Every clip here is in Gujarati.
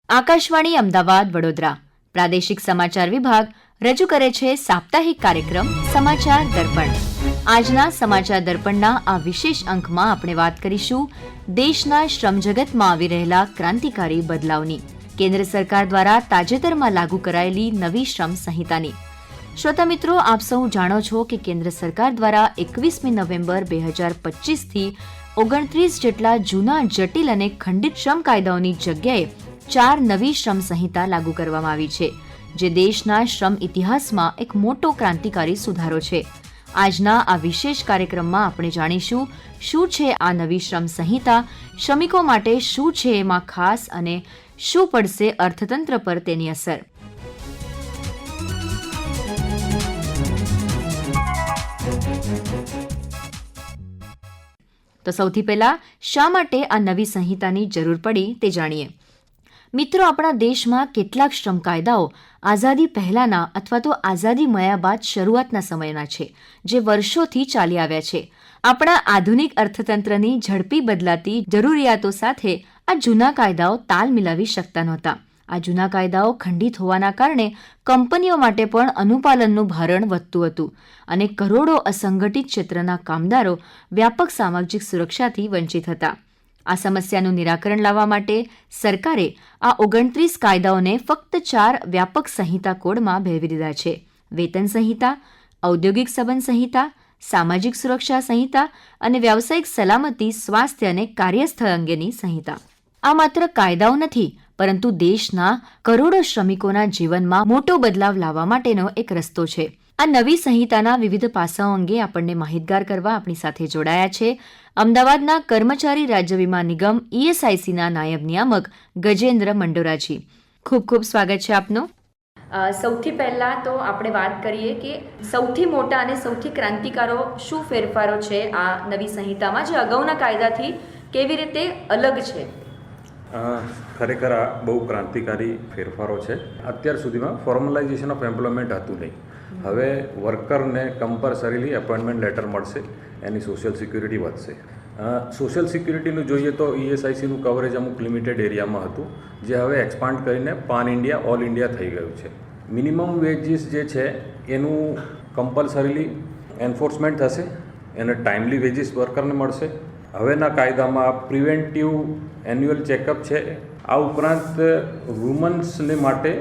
આકાશવાણી અમદાવાદ વડોદરા પ્રાદેશિક સમાચાર વિભાગ રજૂ કરે છે સાપ્તાહિક કાર્યક્રમ સમાચાર દર્પણ. આજના સમાચાર દર્પણના આ વિશેષ અંકમાં આપણે વાત કરીશું દેશના શ્રમ જગતમાં આવી રહેલા ક્રાંતિકારી બદલાવની, કેન્દ્ર સરકાર દ્વારા તાજેતરમાં લાગુ કરાયેલી નવી શ્રમ સંહિતાની. શ્રોતા મિત્રો, આપ સૌ જાણો છો કે કેન્દ્ર સરકાર દ્વારા 21મી નવેમ્બર 2025થી 29 જેટલા જૂના જટિલ અને ખંડિત શ્રમ કાયદાઓની જગ્યાએ 4 નવી શ્રમ સંહિતા લાગુ કરવામાં આવી છે, જે દેશના શ્રમ ઇતિહાસમાં એક મોટો ક્રાંતિકારી સુધારો છે. આજના આ વિશેષ કાર્યક્રમમાં આપણે જાણીશું શું છે આ નવી શ્રમ સંહિતા, શ્રમિકો માટે શું છે એમાં ખાસ અને શું પડશે અર્થતંત્ર પર તેની અસર. તો સૌથી પહેલા શા માટે આ નવી સંહિતાની જરૂર પડી તે જાણીએ. મિત્રો, આપણા દેશમાં કેટલાક શ્રમ કાયદાઓ આઝાદી પહેલાના અથવા તો આઝાદી મળ્યા બાદ શરૂઆતના સમયના છે, જે વર્ષોથી ચાલી આવ્યા છે. આપણા આધુનિક અર્થતંત્રની ઝડપી બદલાતી જરૂરિયાતો સાથે આ જૂના કાયદાઓ તાલ મિલાવી શકતા નહોતા. આ જૂના કાયદાઓ ખંડિત હોવાના કારણે કંપનીઓ માટે પણ અનુપાલનનું ભારણ વધતું હતું અને કરોડો અસંગઠિત ક્ષેત્રના કામદારો વ્યાપક સામાજિક સુરક્ષાથી વંચિત હતા. આ સમસ્યાનું નિરાકરણ લાવવા માટે સરકારે આ 29 કાયદાઓને ફક્ત 4 વ્યાપક સંહિતા કોડમાં ભેળવી દીધા છે: વેતન સંહિતા, ઔદ્યોગિક સંબંધ સંહિતા, સામાજિક સુરક્ષા સંહિતા અને વ્યાવસાયિક સલામતી, સ્વાસ્થ્ય અને કાર્યસ્થળ અંગેની સંહિતા. આ માત્ર કાયદાઓ નથી, પરંતુ દેશના કરોડો શ્રમિકોના જીવનમાં મોટો બદલાવ લાવવા માટેનો એક રસ્તો છે. આ નવી સંહિતાના વિવિધ પાસાઓ અંગે આપણને માહિતગાર કરવા આપણી સાથે જોડાયા છે અમદાવાદના કર્મચારી રાજ્ય વીમા નિગમ ESICના નાયબ નિયામક ગજેન્દ્ર મંડોરાજી. ખૂબ ખૂબ સ્વાગત છે આપનું. સૌથી પહેલાં તો આપણે વાત કરીએ કે સૌથી મોટા અને સૌથી ક્રાંતિકારો શું ફેરફારો છે આ નવી સંહિતામાં, જે અગાઉના કાયદાથી કેવી રીતે અલગ છે? ખરેખર આ બહુ ક્રાંતિકારી ફેરફારો છે. અત્યાર સુધીમાં ફોર્મલાઇઝેશન ઓફ એમ્પ્લોયમેન્ટ હતું નહીં. હવે વર્કરને કમ્પલસરીલી એપોઇન્ટમેન્ટ લેટર મળશે, એની સોશિયલ સિક્યુરિટી વધશે. સોશિયલ સિક્યુરિટીનું જોઈએ તો ESICનું કવરેજ અમુક લિમિટેડ એરિયામાં હતું, જે હવે એક્સપાન્ડ કરીને પાન ઇન્ડિયા, ઓલ ઇન્ડિયા થઈ ગયું છે. મિનિમમ વેજીસ જે છે એનું કમ્પલસરીલી એન્ફોર્સમેન્ટ થશે, એને ટાઈમલી વેજીસ વર્કરને મળશે. હવેના કાયદામાં પ્રિવેન્ટિવ એન્યુઅલ ચેકઅપ છે. આ ઉપરાંત વુમન્સને માટે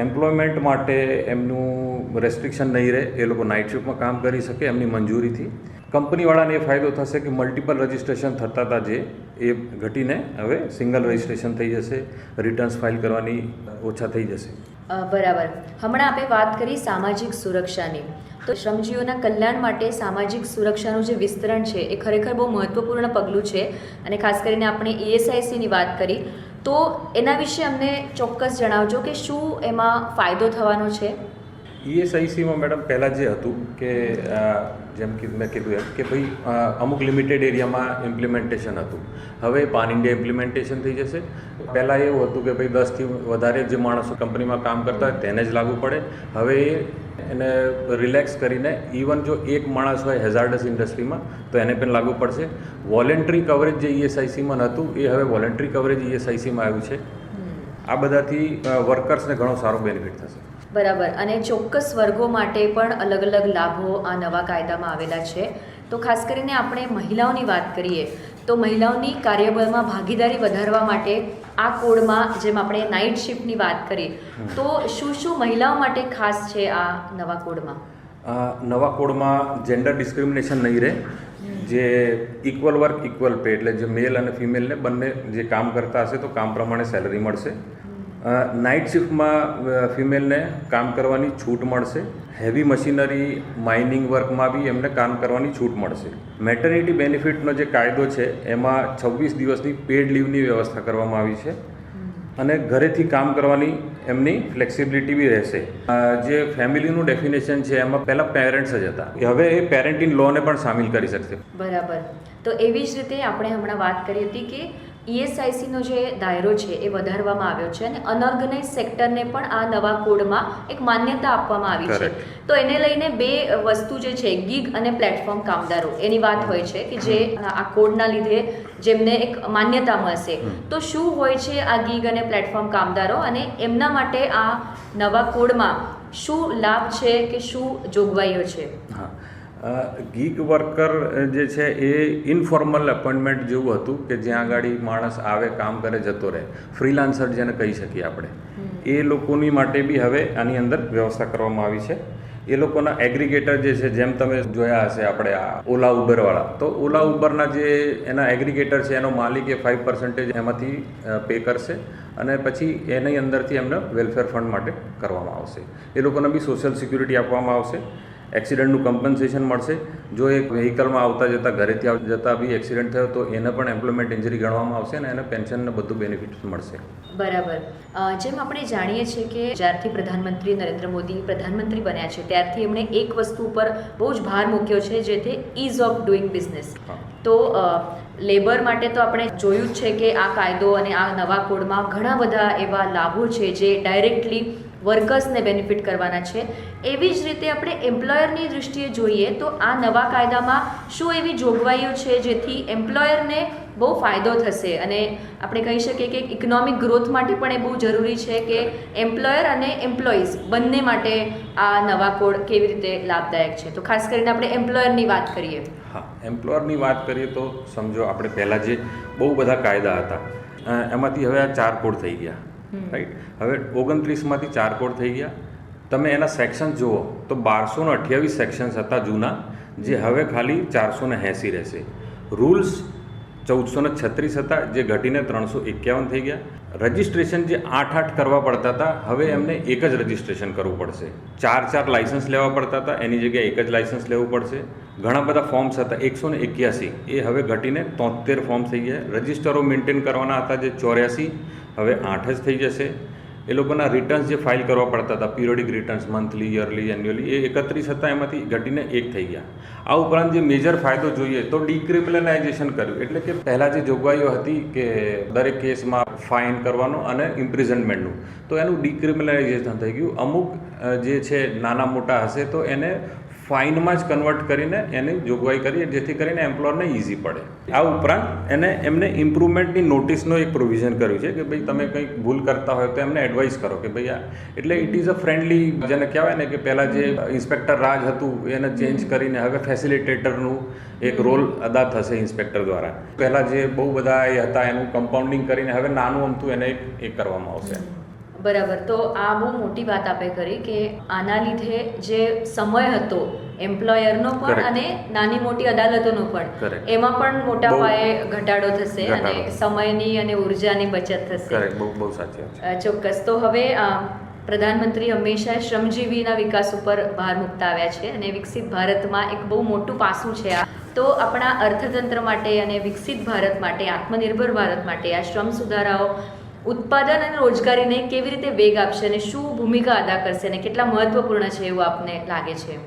એમ્પ્લોયમેન્ટ માટે એમનું રેસ્ટ્રિક્શન નહીં રહે, એ લોકો નાઇટ શિફ્ટમાં કામ કરી શકે એમની મંજૂરીથી. કંપનીવાળાને એ ફાયદો થશે કે મલ્ટિપલ રજિસ્ટ્રેશન થતા હતા જે એ ઘટીને હવે સિંગલ રજિસ્ટ્રેશન થઈ જશે, રિટર્ન્સ ફાઇલ કરવાની ઓછા થઈ જશે. બરાબર. હમણાં આપણે વાત કરી સામાજિક સુરક્ષાની, તો શ્રમજીવીઓના કલ્યાણ માટે સામાજિક સુરક્ષાનું જે વિસ્તરણ છે એ ખરેખર બહુ મહત્વપૂર્ણ પગલું છે. અને ખાસ કરીને આપણે ESICની વાત કરી, તો એના વિશે અમને ચોક્કસ જણાવજો કે શું એમાં ફાયદો થવાનો છે. ESICમાં મેડમ પહેલાં જે હતું કે જેમ કે મેં કીધું એમ કે ભાઈ અમુક લિમિટેડ એરિયામાં ઇમ્પ્લિમેન્ટેશન હતું. હવે પાન ઇન્ડિયા ઇમ્પ્લિમેન્ટેશન થઈ જશે. પહેલાં એવું હતું કે ભાઈ 10થી વધારે જે માણસો કંપનીમાં કામ કરતા હોય તેને જ લાગુ પડે. હવે એને રિલેક્સ કરીને ઇવન જો એક માણસ હોય હેઝાર્ડસ ઇન્ડસ્ટ્રીમાં તો એને પણ લાગુ પડશે. વોલેન્ટરી કવરેજ જે ESICમાં નહોતું એ હવે વોલેન્ટરી કવરેજ ESICમાં આવ્યું છે. આ બધાથી વર્કર્સને ઘણો સારો બેનિફિટ થશે. બરાબર. અને ચોક્કસ વર્ગો માટે પણ અલગ અલગ લાભો આ નવા કાયદામાં આવેલા છે. તો ખાસ કરીને આપણે મહિલાઓની વાત કરીએ તો મહિલાઓની કાર્યબળમાં ભાગીદારી વધારવા માટે આ કોડમાં, જેમ આપણે નાઇટ શિફ્ટની વાત કરી, તો શું શું મહિલાઓ માટે ખાસ છે આ નવા કોડમાં? નવા કોડમાં જેન્ડર ડિસ્ક્રિમિનેશન નહીં રહે. જે ઇક્વલ વર્ક ઇક્વલ પે, એટલે જે મેલ અને ફિમેલને બંને જે કામ કરતા હશે તો કામ પ્રમાણે સેલરી મળશે. નાઇટ શિફ્ટમાં ફિમેલને કામ કરવાની છૂટ મળશે. હેવી મશીનરી, માઇનિંગ વર્કમાં બી એમને કામ કરવાની છૂટ મળશે. મેટર્નિટી બેનિફિટનો જે કાયદો છે એમાં 26 દિવસની પેડ લીવની વ્યવસ્થા કરવામાં આવી છે અને ઘરેથી કામ કરવાની એમની ફ્લેક્સિબિલિટી બી રહેશે. જે ફેમિલીનું ડેફિનેશન છે એમાં પહેલાં પેરેન્ટ્સ જ હતા, હવે એ પેરેન્ટ ઇન લોને પણ સામેલ કરી શકશે. બરાબર. તો એવી જ રીતે આપણે હમણાં વાત કરી હતી કે ESICનો જે દાયરો છે એ વધારવામાં આવ્યો છે અને અનઓર્ગેનાઇઝ સેક્ટરને પણ આ નવા કોડમાં એક માન્યતા આપવામાં આવી છે. તો એને લઈને બે વસ્તુ જે છે, ગીગ અને પ્લેટફોર્મ કામદારો, એની વાત હોય છે કે જે આ કોડના લીધે જેમને એક માન્યતા મળશે. તો શું હોય છે આ ગીગ અને પ્લેટફોર્મ કામદારો અને એમના માટે આ નવા કોડમાં શું લાભ છે કે શું જોગવાઈઓ છે? હા, ગીગ વર્કર જે છે એ ઇનફોર્મલ એપોઇન્ટમેન્ટ જેવું હતું કે જ્યાં આગળ માણસ આવે, કામ કરે, જતો રહે, ફ્રીલાન્સર જેને કહી શકીએ આપણે. એ લોકોની માટે બી હવે આની અંદર વ્યવસ્થા કરવામાં આવી છે. એ લોકોના એગ્રીગેટર જે છે, જેમ તમે જોયા હશે આપણે આ ઓલા ઉબરવાળા, તો ઓલા ઉબરના જે એના એગ્રીગેટર છે એનો માલિક એ 5% એમાંથી પે કરશે અને પછી એની અંદરથી એમને વેલફેર ફંડ માટે કરવામાં આવશે. એ લોકોને બી સોશિયલ સિક્યુરિટી આપવામાં આવશે, એક્સિડન્ટનું કમ્પન્સેશન મળશે. જો એક વ્હીકલમાં આવતા જતાં ઘરેથી જતાં બી એક્સિડન્ટ થયો તો એને પણ એમ્પ્લોયમેન્ટ ઇન્જરી ગણવામાં આવશે અને એને પેન્શનને બધું બેનિફિટ્સ મળશે. બરાબર. જેમ આપણે જાણીએ છીએ કે જ્યારથી પ્રધાનમંત્રી નરેન્દ્ર મોદી પ્રધાનમંત્રી બન્યા છે ત્યારથી એમણે એક વસ્તુ ઉપર બહુ જ ભાર મૂક્યો છે, જે તે ઇઝ ઓફ ડુઈંગ બિઝનેસ. તો લેબર માટે તો આપણે જોયું જ છે કે આ કાયદો અને આ નવા કોડમાં ઘણા બધા એવા લાભો છે જે ડાયરેક્ટલી વર્કર્સને બેનિફિટ કરવાના છે. એવી જ રીતે આપણે એમ્પ્લોયરની દૃષ્ટિએ જોઈએ તો આ નવા કાયદામાં શું એવી જોગવાઈઓ છે જેથી એમ્પ્લોયરને બહુ ફાયદો થશે અને આપણે કહી શકીએ કે ઇકોનોમિક ગ્રોથ માટે પણ એ બહુ જરૂરી છે કે એમ્પ્લોયર અને એમ્પ્લોઈઝ બંને માટે આ નવા કોડ કેવી રીતે લાભદાયક છે? તો ખાસ કરીને આપણે એમ્પ્લોયરની વાત કરીએ. હા, એમ્પ્લોયરની વાત કરીએ તો સમજો આપણે પહેલાં જે બહુ બધા કાયદા હતા એમાંથી હવે આ 4 કોડ થઈ ગયા, રાઈટ? હવે 29માંથી 4 કોડ થઈ ગયા. તમે એના સેક્શન્સ જુઓ તો 1228 સેક્શન્સ હતા જૂના, જે હવે ખાલી 480 રહેશે. રૂલ્સ 1436 હતા, જે ઘટીને 351 થઈ ગયા. રજિસ્ટ્રેશન જે 8 કરવા પડતા હતા, હવે એમને એક જ રજિસ્ટ્રેશન કરવું પડશે. 4 લાઇસન્સ લેવા પડતા હતા, એની જગ્યાએ એક જ લાઇસન્સ લેવું પડશે. ઘણા બધા ફોર્મ્સ હતા 181, એ હવે ઘટીને 73 ફોર્મ થઈ ગયા. રજિસ્ટરો મેન્ટેન કરવાના હતા જે 84, હવે 8 જ થઈ જશે. એ લોકોના રિટર્ન્સ જે ફાઇલ કરવા પડતા હતા, periodic returns, monthly, yearly, annually, એ 31 હતા, એમાંથી ઘટીને 1 થઈ ગયા. આ ઉપરાંત જે મેજર ફાયદો જોઈએ તો ડિક્રિમિનલાઇઝેશન કર્યું. એટલે કે પહેલાં જે જોગવાઈઓ હતી કે દરેક કેસમાં ફાઇન કરવાનો અને ઇમ્પ્રિઝનમેન્ટનું, તો એનું ડિક્રિમિનલાઇઝેશન થઈ ગયું. અમુક જે છે નાના મોટા હશે તો એને ફાઇનમાં જ કન્વર્ટ કરીને એની જોગવાઈ કરી, જેથી કરીને એમ્પ્લોયરને ઇઝી પડે. આ ઉપરાંત એમને ઇમ્પ્રુવમેન્ટની નોટિસનો એક પ્રોવિઝન કર્યું છે કે ભાઈ તમે કંઈક ભૂલ કરતા હોય તો એમને એડવાઇસ કરો કે ભાઈ આ, એટલે ઇટ ઇઝ અ ફ્રેન્ડલી, જેને કહેવાય ને કે પહેલાં જે ઇન્સ્પેક્ટર રાજ હતું એને ચેન્જ કરીને હવે ફેસિલિટેટરનું એક રોલ અદા થશે ઇન્સ્પેક્ટર દ્વારા. પહેલાં જે બહુ બધા એ હતા એનું કમ્પાઉન્ડિંગ કરીને હવે નાનું અમથું એને એક કરવામાં આવશે. બરાબર. તો આ બહુ મોટી વાત આપે કરી કે આના લીધે જે સમય હતો એમ્પ્લોયરનો પણ અને નાની મોટી અદાલતોનો પણ, એમાં પણ મોટા પાયે ઘટાડો થશે અને સમયની અને ઉર્જાની બચત થશે. બહુ સાચી વાત. ચોક્કસ. તો હવે પ્રધાનમંત્રી હંમેશા શ્રમજીવીના વિકાસ ઉપર ભાર મૂકતા આવ્યા છે અને વિકસિત ભારતમાં એક બહુ મોટું પાસું છે આ. તો આપણા અર્થતંત્ર માટે અને વિકસિત ભારત માટે, આત્મનિર્ભર ભારત માટે આ શ્રમ સુધારાઓ ઉત્પાદન અને રોજગારીને કેવી રીતે વેગ આપશે અને શું ભૂમિકા અદા કરશે અને કેટલા મહત્વપૂર્ણ છે એવું આપને લાગે છે?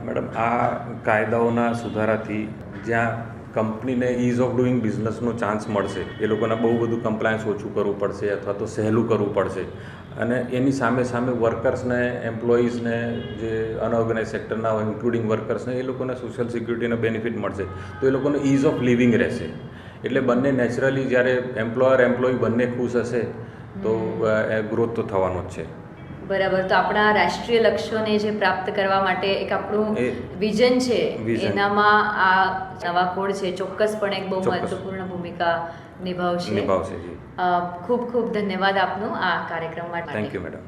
મેડમ, આ કાયદાઓના સુધારાથી જ્યાં કંપનીને ઇઝ ઓફ ડુઈંગ બિઝનેસનો ચાન્સ મળશે, એ લોકોને બહુ બધું કમ્પ્લાયન્સ ઓછું કરવું પડશે અથવા તો સહેલું કરવું પડશે, અને એની સામે એમ્પ્લોઈઝને, જે અનઓર્ગેનાઇઝ સેક્ટરના હોય ઇન્ક્લુડિંગ વર્કર્સને, એ લોકોને સોશિયલ સિક્યુરિટીનો બેનિફિટ મળશે, તો એ લોકોનો ઇઝ ઓફ લિવિંગ રહેશે. એટલે બંને નેચરલી જ્યારે એમ્પ્લોયી બંને ખુશ હશે તો ગ્રોથ તો થવાનો જ છે. બરાબર. તો આપણા રાષ્ટ્રીય લક્ષ્યોને જે પ્રાપ્ત કરવા માટે એક આપણું વિઝન છે, એનામાં આ નવા કોડ છે ચોક્કસપણે એક બહુ મહત્વપૂર્ણ ભૂમિકા નિભાવશે. ખૂબ ખૂબ ધન્યવાદ આપનો આ કાર્યક્રમ માટે. Thank you madam.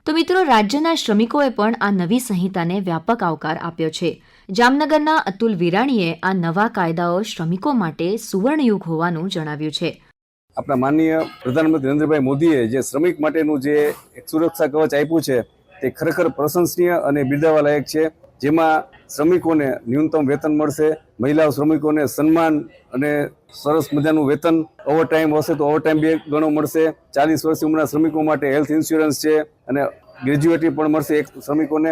તો મિત્રો, રાજ્યના શ્રમિકોએ પણ આ નવી સંહિતાને વ્યાપક આવકાર આપ્યો છે. જામનગરના અતુલ વિરાણીએ આ નવા કાયદાઓ શ્રમિકો માટે સુવર્ણયુગ હોવાનું જણાવ્યું છે. આપણા માનનીય પ્રધાનમંત્રી નરેન્દ્રભાઈ મોદીએ જે શ્રમિક માટેનું જે એક સુરક્ષા કવચ આપ્યું છે તે ખરેખર પ્રશંસનીય અને બિરદાવવા લાયક છે. જેમાં શ્રમિકોને ન્યૂનતમ વેતન મળશે, મહિલાઓ શ્રમિકોને સન્માન અને સરસ મજાનું વેતન, ઓવરટાઈમ હશે તો ઓવરટાઈમ 2 ગણો મળશે, 40 વર્ષની ઉંમરના શ્રમિકો માટે હેલ્થ ઇન્સ્યોરન્સ છે, અને ગ્રેજ્યુએટી પણ મળશે એક શ્રમિકોને,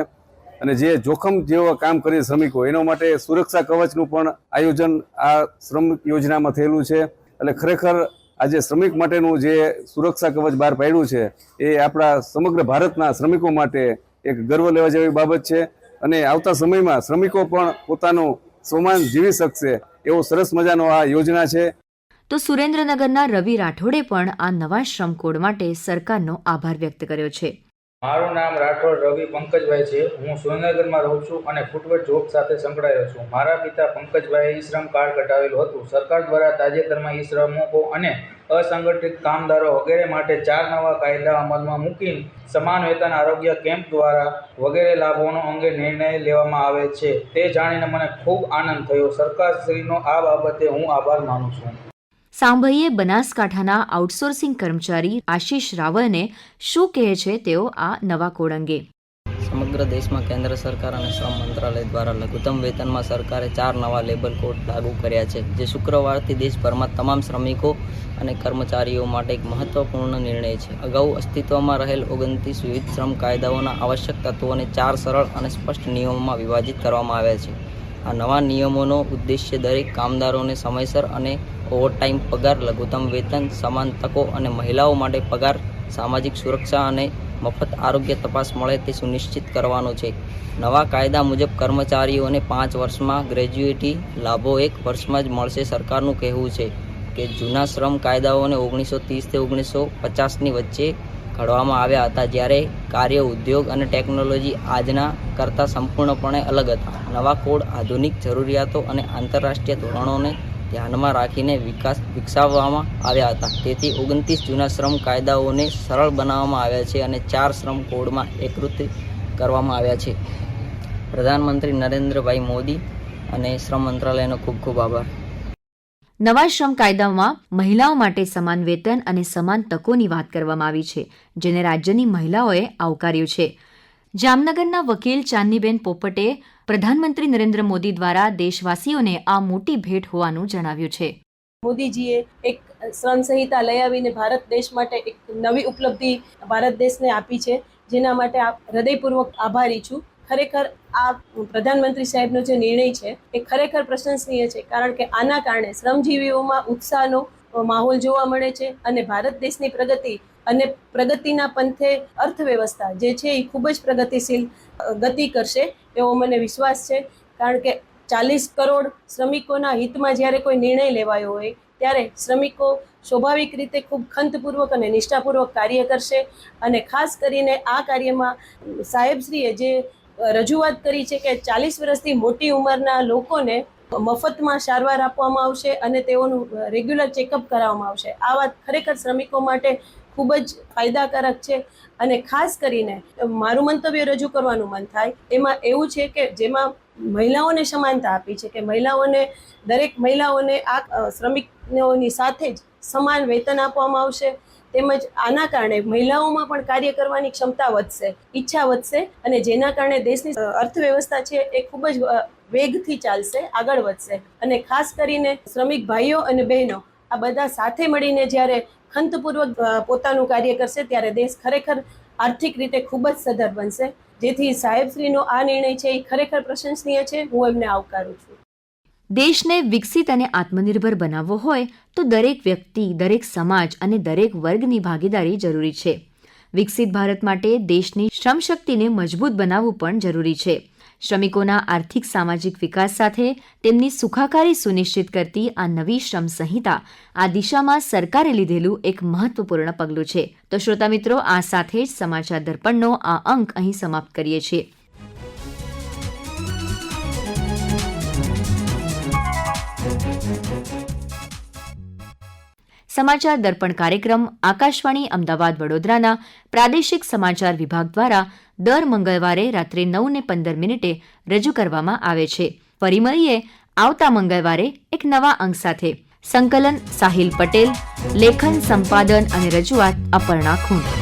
અને જે જોખમ જેવા કામ કરે શ્રમિકો એના માટે સુરક્ષા કવચનું પણ આયોજન આ શ્રમ યોજનામાં થયેલું છે. એટલે ખરેખર આજે શ્રમિક માટેનું જે સુરક્ષા કવચ બહાર પાડ્યું છે એ આપણા સમગ્ર ભારતના શ્રમિકો માટે એક ગર્વ લેવા જેવી બાબત છે. અને આવતા સમયમાં શ્રમિકો પણ પોતાનું સ્વમાન જીવી શકશે એવો સરસ મજાનો આ યોજના છે. તો સુરેન્દ્રનગરના રવિ રાઠોડે પણ આ નવા શ્રમ કોડ માટે સરકારનો આભાર વ્યક્ત કર્યો છે. મારું નામ રાઠોડ રવિ પંકજભાઈ છે. હું સુરેન્દ્રનગરમાં રહું છું અને ફૂટવેર જોબ સાથે સંકળાયેલો છું. મારા પિતા પંકજભાઈએ ઈ શ્રમ કાર્ડ કઢાવેલું હતું. સરકાર દ્વારા તાજેતરમાં ઈ શ્રમિકો અને અસંગઠિત કામદારો વગેરે માટે 4 નવા કાયદા અમલમાં મૂકીને સમાન વેતન આરોગ્ય કેમ્પ દ્વારા વગેરે લાભોનો અંગે નિર્ણય લેવામાં આવે છે. તે જાણીને મને ખૂબ આનંદ થયો. સરકારશ્રીનો આ બાબતે હું આભાર માનું છું. સાંભળીએ બનાસકાંઠાના આઉટસોર્સિંગ કર્મચારી આશીષ રાવલને શું કહે છે તેઓ આ નવા કોડ અંગે. સમગ્ર દેશમાં કેન્દ્ર સરકાર અને શ્રમ મંત્રાલય દ્વારા લઘુત્તમ વેતનમાં સરકારે 4 નવા લેબર કોડ લાગુ કર્યા છે, જે શુક્રવારથી દેશભરમાં તમામ શ્રમિકો અને કર્મચારીઓ માટે એક મહત્વપૂર્ણ નિર્ણય છે. અગાઉ અસ્તિત્વમાં રહેલ 29 વિવિધ શ્રમ કાયદાઓના આવશ્યક તત્વોને 4 સરળ અને સ્પષ્ટ નિયમોમાં વિભાજિત કરવામાં આવ્યા છે. આ નવા નિયમોનો ઉદ્દેશ્ય દરેક કામદારોને સમયસર અને ઓવરટાઈમ પગાર, લઘુત્તમ વેતન, સમાન તકો અને મહિલાઓ માટે પગાર, સામાજિક સુરક્ષા અને મફત આરોગ્ય તપાસ મળે તે સુનિશ્ચિત કરવાનો છે. નવા કાયદા મુજબ કર્મચારીઓને 5 વર્ષમાં ગ્રેજ્યુએટી લાભો 1 વર્ષમાં જ મળશે. સરકારનું કહેવું છે કે જૂના શ્રમ કાયદાઓને 1930 થી 1950ની વચ્ચે ઘડવામાં આવ્યા હતા, જ્યારે કાર્ય, ઉદ્યોગ અને ટેકનોલોજી આજના કરતાં સંપૂર્ણપણે અલગ હતા. નવા કોડ આધુનિક જરૂરિયાતો અને આંતરરાષ્ટ્રીય ધોરણોને ધ્યાનમાં રાખીને વિકસાવવામાં આવ્યા હતા. તેથી 29 જૂના શ્રમ કાયદાઓને સરળ બનાવવામાં આવ્યા છે અને 4 શ્રમ કોડમાં એકીકૃત કરવામાં આવ્યા છે. પ્રધાનમંત્રી નરેન્દ્રભાઈ મોદી અને શ્રમ મંત્રાલયનો ખૂબ ખૂબ આભાર. નવા શ્રમ કાયદામાં મહિલાઓ માટે સમાન વેતન અને સમાન તકોની વાત કરવામાં આવી છે, જેને રાજ્યની મહિલાઓએ આવકાર્યું છે. જામનગરના વકીલ ચાંદનીબેન પોપટે પ્રધાનમંત્રી નરેન્દ્ર મોદી દ્વારા દેશવાસીઓને આ મોટી ભેટ હોવાનું જણાવ્યું છે. મોદીજીએ એક શ્રમ સંહિતા લઈ આવીને ભારત દેશ માટે એક નવી ઉપલબ્ધિ ભારત દેશને આપી છે, જેના માટે હૃદયપૂર્વક આભારી છું. ખરેખર આ પ્રધાનમંત્રી સાહેબનો જે નિર્ણય છે એ ખરેખર પ્રશંસનીય છે, કારણ કે આના કારણે શ્રમજીવીઓમાં ઉત્સાહનો માહોલ જોવા મળે છે અને ભારત દેશની પ્રગતિ અને પ્રગતિના પંથે અર્થવ્યવસ્થા જે છે એ ખૂબ જ પ્રગતિશીલ ગતિ કરશે એવો મને વિશ્વાસ છે. કારણ કે 40 કરોડ શ્રમિકોના હિતમાં જ્યારે કોઈ નિર્ણય લેવાયો હોય ત્યારે શ્રમિકો સ્વાભાવિક રીતે ખૂબ ખંતપૂર્વક અને નિષ્ઠાપૂર્વક કાર્ય કરશે. અને ખાસ કરીને આ કાર્યમાં સાહેબશ્રીએ જે રજૂઆત કરી છે કે 40 વર્ષથી મોટી ઉંમરના લોકોને મફતમાં સારવાર આપવામાં આવશે અને તેઓનું રેગ્યુલર ચેકઅપ કરાવવામાં આવશે. આ વાત ખરેખર શ્રમિકો માટે ખૂબ જ ફાયદાકારક છે. અને ખાસ કરીને મારું મંતવ્ય રજૂ કરવાનું મન થાય એમાં એવું છે કે જેમાં મહિલાઓને સમાનતા આપી છે, કે દરેક મહિલાઓને આ શ્રમિકોની સાથે જ સમાન વેતન આપવામાં આવશે. તેમજ આના કારણે મહિલાઓમાં પણ કાર્ય કરવાની ક્ષમતા વધશે, ઈચ્છા વધશે, અને જેના કારણે દેશની અર્થવ્યવસ્થા છે એ ખૂબ જ વેગથી ચાલશે, આગળ વધશે. અને ખાસ કરીને શ્રમિક ભાઈઓ અને બહેનો આ બધા સાથે મળીને જ્યારે ખંતપૂર્વક પોતાનું કાર્ય કરશે ત્યારે દેશ ખરેખર આર્થિક રીતે ખૂબ જ સદ્ધર બનશે. જેથી સાહેબશ્રીનો આ નિર્ણય છે એ ખરેખર પ્રશંસનીય છે. હું એમને આવકારું છું. દેશને વિકસિત અને આત્મનિર્ભર બનાવવો હોય તો દરેક વ્યક્તિ, દરેક સમાજ અને દરેક વર્ગની ભાગીદારી જરૂરી છે. વિકસિત ભારત માટે દેશની શ્રમશક્તિને મજબૂત બનાવવું પણ જરૂરી છે. શ્રમિકોના આર્થિક સામાજિક વિકાસ સાથે તેમની સુખાકારી સુનિશ્ચિત કરતી આ નવી શ્રમ સંહિતા આ દિશામાં સરકારે લીધેલું એક મહત્વપૂર્ણ પગલું છે. તો શ્રોતા મિત્રો, આ સાથે જ સમાચાર દર્પણનો આ અંક અહીં સમાપ્ત કરીએ છીએ. સમાચાર દર્પણ કાર્યક્રમ આકાશવાણી અમદાવાદ વડોદરાના પ્રાદેશિક સમાચાર વિભાગ દ્વારા દર મંગળવારે રાત્રે 9:15 રજૂ કરવામાં આવે છે. ફરી મળીએ આવતા મંગળવારે એક નવા અંક સાથે. સંકલન સાહિલ પટેલ, લેખન, સંપાદન અને રજૂઆત અપર્ણા ખૂંટ.